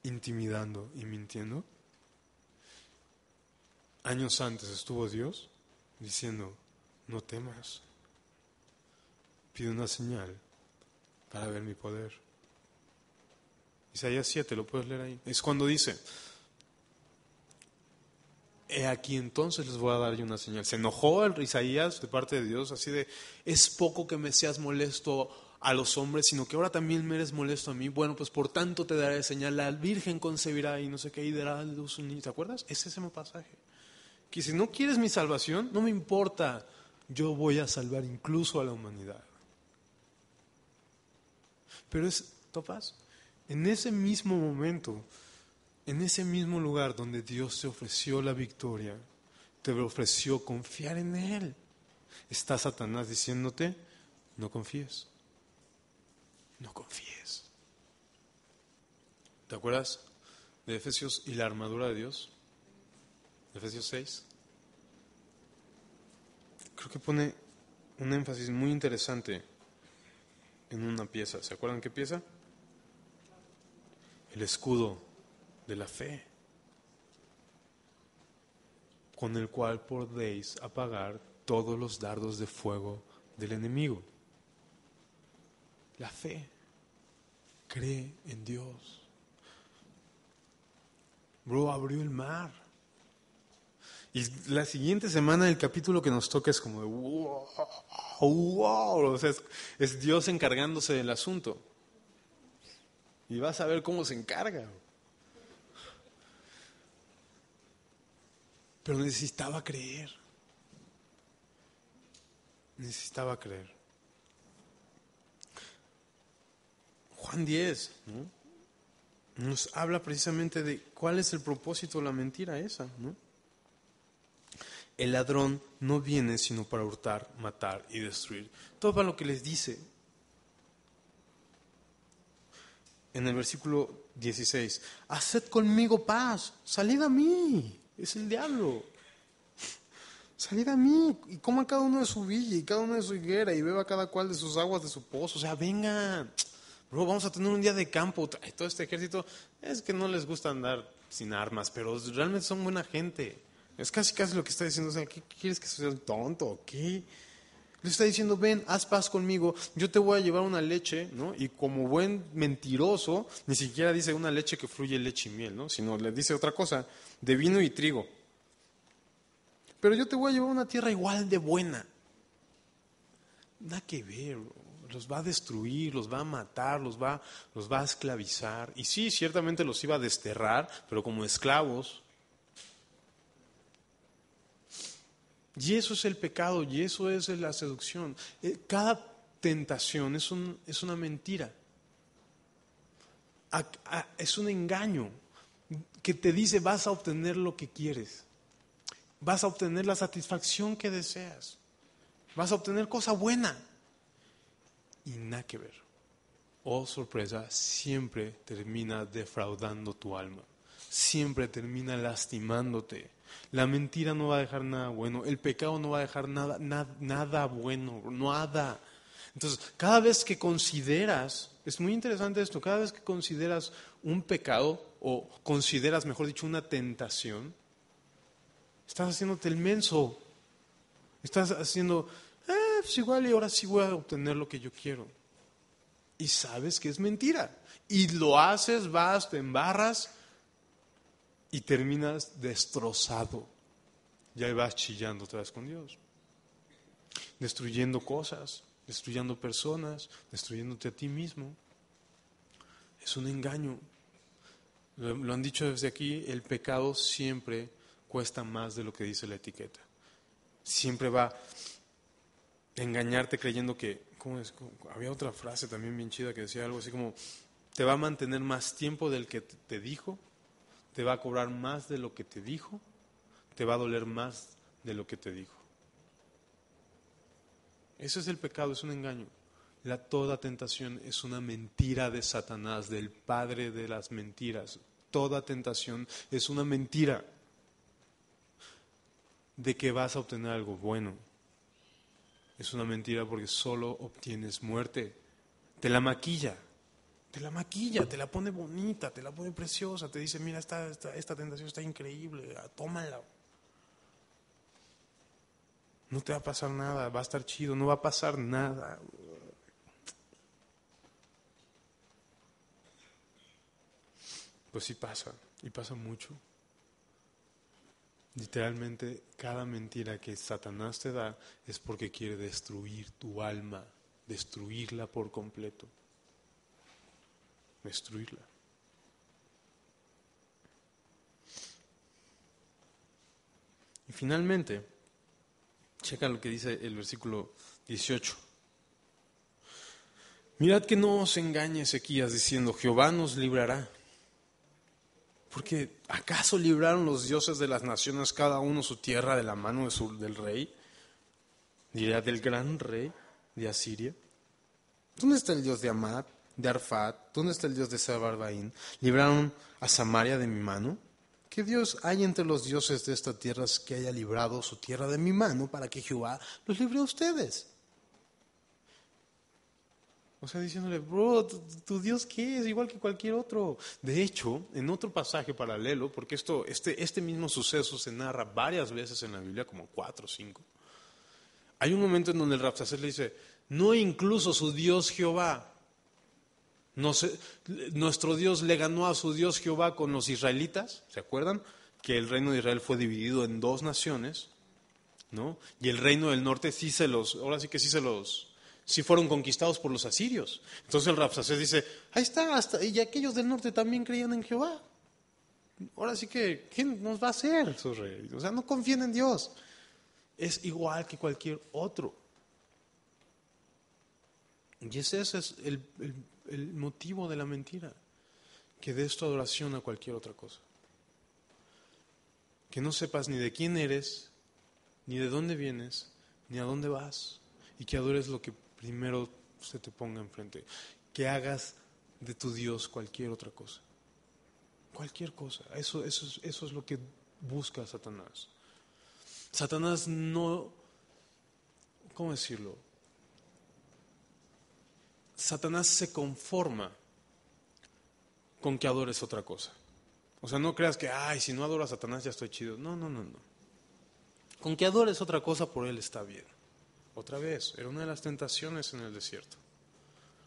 intimidando y mintiendo, años antes estuvo Dios diciendo, no temas, pide una señal para ver mi poder. Isaías 7, lo puedes leer ahí. Es cuando dice, he aquí entonces les voy a dar yo una señal. Se enojó el Isaías de parte de Dios, así de, es poco que me seas molesto a los hombres, sino que ahora también me eres molesto a mí. Bueno, pues por tanto te daré señal, la virgen concebirá y no sé qué, y dará a luz un niño. ¿Te acuerdas? Es ese pasaje. Que si no quieres mi salvación, no me importa, yo voy a salvar incluso a la humanidad. Pero topas, en ese mismo momento, en ese mismo lugar donde Dios te ofreció la victoria, te ofreció confiar en Él, está Satanás diciéndote, no confíes. no confíes. ¿Te acuerdas de Efesios y la armadura de Dios? Efesios 6. Creo que pone un énfasis muy interesante en una pieza. ¿Se acuerdan qué pieza? El escudo de la fe, con el cual podéis apagar todos los dardos de fuego del enemigo. La fe. Cree en Dios. Bro, abrió el mar. Y la siguiente semana el capítulo que nos toca es como de wow, wow. O sea, es Dios encargándose del asunto. Y vas a ver cómo se encarga. Pero necesitaba creer. Necesitaba creer. Juan 10, ¿no? Nos habla precisamente de cuál es el propósito de la mentira esa, ¿no? El ladrón no viene sino para hurtar, matar y destruir. Todo para lo que les dice. En el versículo 16, haced conmigo paz, salid a mí. Es el diablo. Salid a mí y coma cada uno de su villa y cada uno de su higuera y beba cada cual de sus aguas de su pozo. O sea, vengan. Bro, vamos a tener un día de campo. Todo este ejército es que no les gusta andar sin armas, pero realmente son buena gente. Es casi lo que está diciendo. O sea, ¿qué quieres que sea tonto o qué? Le está diciendo, ven, haz paz conmigo, yo te voy a llevar una leche, ¿no? Y como buen mentiroso, ni siquiera dice una leche que fluye leche y miel, ¿no? Sino le dice otra cosa, de vino y trigo. Pero yo te voy a llevar a una tierra igual de buena. Nada que ver, bro. Los va a destruir, los va a matar, los va a esclavizar. Y sí, ciertamente los iba a desterrar, pero como esclavos. Y eso es el pecado, y eso es la seducción. Cada tentación es una mentira. Es un engaño que te dice vas a obtener lo que quieres. Vas a obtener la satisfacción que deseas. Vas a obtener cosa buena. Y nada que ver. Oh, sorpresa, siempre termina defraudando tu alma. Siempre termina lastimándote. La mentira no va a dejar nada bueno. El pecado no va a dejar nada bueno. Nada. Entonces, cada vez que consideras, es muy interesante esto, cada vez que consideras un pecado, o consideras, mejor dicho, una tentación, estás haciéndote el menso. Estás haciendo, pues igual y ahora sí voy a obtener lo que yo quiero. Y sabes que es mentira. Y lo haces, vas, te embarras y terminas destrozado. Y ahí vas chillando otra vez con Dios. Destruyendo cosas, destruyendo personas, destruyéndote a ti mismo. Es un engaño. Lo han dicho desde aquí, el pecado siempre cuesta más de lo que dice la etiqueta. Siempre va a engañarte creyendo que, había otra frase también bien chida que decía algo así como, te va a mantener más tiempo del que te dijo, te va a cobrar más de lo que te dijo, te va a doler más de lo que te dijo. Ese es el pecado, es un engaño. Toda tentación es una mentira de Satanás, del padre de las mentiras. Toda tentación es una mentira de que vas a obtener algo bueno. Es una mentira porque solo obtienes muerte. Te la maquilla, te la pone bonita, te la pone preciosa, te dice, mira, esta tentación está increíble, tómala. No te va a pasar nada, va a estar chido, no va a pasar nada. Pues sí pasa, y pasa mucho. Literalmente, cada mentira que Satanás te da es porque quiere destruir tu alma, destruirla por completo. Destruirla. Y finalmente, checa lo que dice el versículo 18. Mirad que no os engañe Ezequías diciendo, Jehová nos librará. Porque ¿acaso libraron los dioses de las naciones cada uno su tierra de la mano del rey? Diría, del gran rey de Asiria. ¿Dónde está el Dios de Amad, de Arfat? ¿Dónde está el Dios de Sebarbaín? ¿Libraron a Samaria de mi mano? ¿Qué Dios hay entre los dioses de esta tierra que haya librado su tierra de mi mano para que Jehová los libre a ustedes? O sea, diciéndole, bro, ¿tu Dios qué es? Igual que cualquier otro. De hecho, en otro pasaje paralelo, porque este mismo suceso se narra varias veces en la Biblia, como 4 o 5, hay un momento en donde el Rabsacer le dice, no incluso su Dios Jehová. No sé, nuestro Dios le ganó a su Dios Jehová con los israelitas, ¿se acuerdan? Que el reino de Israel fue dividido en 2 naciones, ¿no? Y el reino del norte sí fueron conquistados por los asirios. Entonces el Rabsaces dice, ahí está, y aquellos del norte también creían en Jehová. Ahora sí que, ¿quién nos va a hacer esos reyes? O sea, no confíen en Dios. Es igual que cualquier otro. Y ese es el motivo de la mentira, que des tu adoración a cualquier otra cosa. Que no sepas ni de quién eres, ni de dónde vienes, ni a dónde vas, y que adores lo que primero se te ponga enfrente. Que hagas de tu Dios cualquier otra cosa. Cualquier cosa. Eso es lo que busca Satanás. Satanás no, ¿cómo decirlo? Satanás se conforma con que adores otra cosa. O sea, no creas que, si no adoro a Satanás ya estoy chido. No. Con que adores otra cosa por él está bien. Otra vez, era una de las tentaciones en el desierto.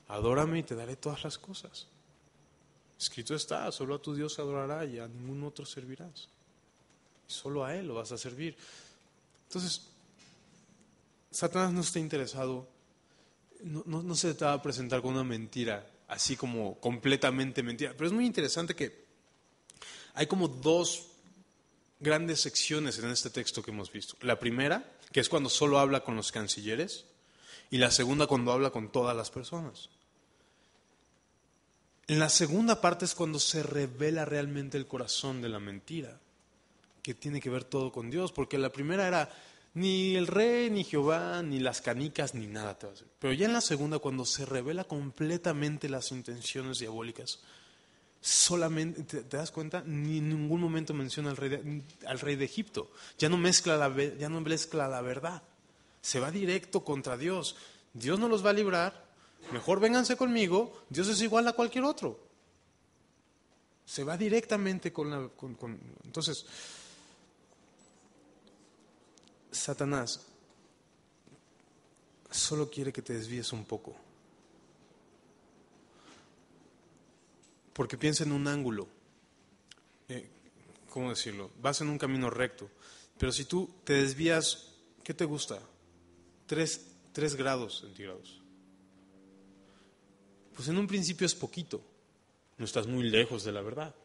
Adórame y te daré todas las cosas. Escrito está, solo a tu Dios adorarás y a ningún otro servirás. Y solo a él lo vas a servir. Entonces, Satanás no está interesado, no se te va a presentar con una mentira, así como completamente mentira. Pero es muy interesante que hay como 2 grandes secciones en este texto que hemos visto. La primera, que es cuando solo habla con los cancilleres, y la segunda cuando habla con todas las personas. En la segunda parte es cuando se revela realmente el corazón de la mentira, que tiene que ver todo con Dios, porque la primera era ni el rey, ni Jehová, ni las canicas, ni nada te va a hacer. Pero ya en la segunda, cuando se revela completamente las intenciones diabólicas, solamente, ¿te das cuenta? Ni en ningún momento menciona al rey de Egipto. Ya no mezcla la verdad. Se va directo contra Dios. Dios no los va a librar. Mejor vénganse conmigo. Dios es igual a cualquier otro. Se va directamente con Entonces, Satanás solo quiere que te desvíes un poco. Porque piensa en un ángulo. ¿Cómo decirlo? Vas en un camino recto. Pero si tú te desvías, ¿qué te gusta? 3 grados centígrados. Pues en un principio es poquito. No estás muy lejos de la verdad.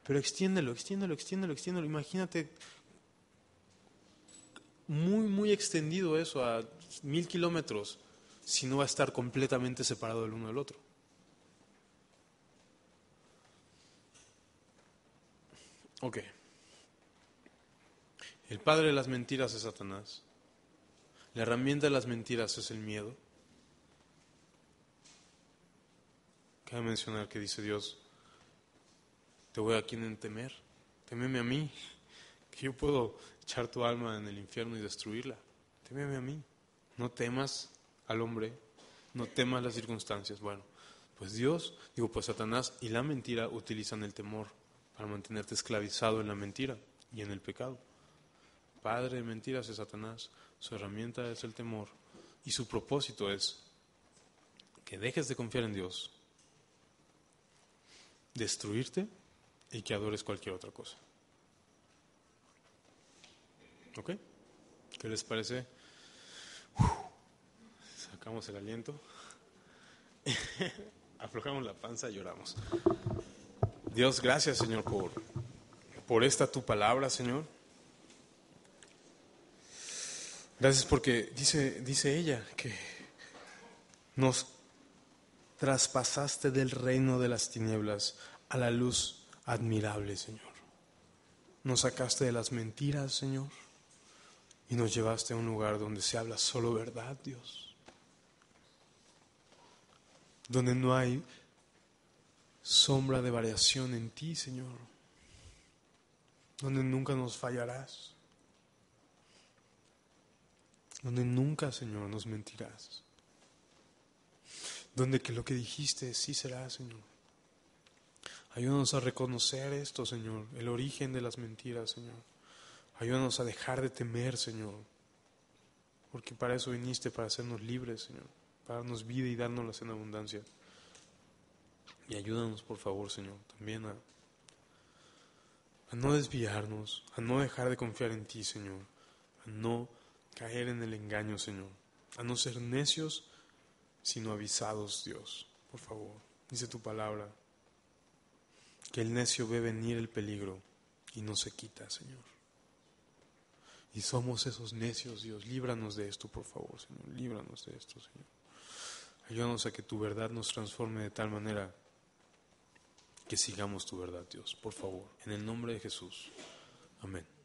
Pero extiéndelo. Imagínate muy, muy extendido eso a 1000 kilómetros, si no va a estar completamente separado el uno del otro. Ok. El padre de las mentiras es Satanás. La herramienta de las mentiras es el miedo. Cabe mencionar que dice Dios, te voy a quien temer. Témeme a mí, que yo puedo echar tu alma en el infierno y destruirla. Témeme a mí. No temas al hombre, no temas las circunstancias. Bueno, pues Satanás y la mentira utilizan el temor para mantenerte esclavizado en la mentira y en el pecado. Padre de mentiras es Satanás, su herramienta es el temor y su propósito es que dejes de confiar en Dios, destruirte y que adores cualquier otra cosa. ¿Ok? ¿Qué les parece? Sacamos el aliento, aflojamos la panza y lloramos. Dios, gracias, Señor, por esta tu palabra, Señor. Gracias porque dice ella que nos traspasaste del reino de las tinieblas a la luz admirable, Señor. Nos sacaste de las mentiras, Señor, y nos llevaste a un lugar donde se habla solo verdad, Dios. Donde no hay sombra de variación en ti, Señor, donde nunca nos fallarás, donde nunca, Señor, nos mentirás, donde que lo que dijiste sí será, Señor. Ayúdanos a reconocer esto, Señor, el origen de las mentiras, Señor. Ayúdanos a dejar de temer, Señor, porque para eso viniste, para hacernos libres, Señor, para darnos vida y dárnoslas en abundancia. Y ayúdanos, por favor, Señor, también a no desviarnos, a no dejar de confiar en ti, Señor, a no caer en el engaño, Señor, a no ser necios, sino avisados, Dios, por favor. Dice tu palabra que el necio ve venir el peligro y no se quita, Señor. Y somos esos necios, Dios. Líbranos de esto, por favor, Señor. Líbranos de esto, Señor. Ayúdanos a que tu verdad nos transforme de tal manera que sigamos tu verdad, Dios, por favor. En el nombre de Jesús. Amén.